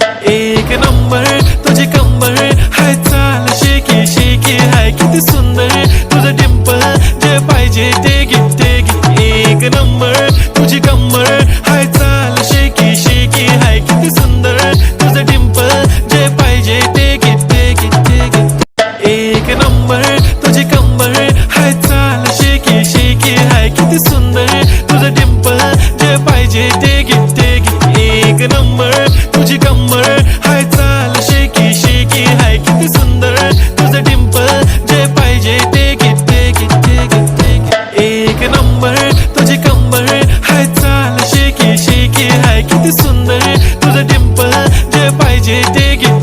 एक नंबर तुझी कंबर हाय, चाल शेकी शेकी हाय, किती सुंदर तुझं डिंपल, जे पाहिजे ते घे ते घे. एक नंबर तुझी कंबर हाय, चाल शेकी शेकी हाय, किती सुंदर तुझं डिंपल, जे पाहिजे ते घे ते घे ते घे. एक नंबर तुझी कंबर हाय, चाल शेकी शेकी हाय, किती सुंदर तुझं डिंपल, जे पाहिजे ते घे ते घे. एक नंबर तुझी कंबर हाय, चाल शेकी शेकी हाय, किती सुंदर तुझं डिंपल, जे पाहिजे ते घे ते घे ते घे ते घे. एक नंबर तुझी कंबर हाय, चाल शेकी शेकी हाय, किती सुंदर तुझं डिंपल, जे पाहिजे ते घे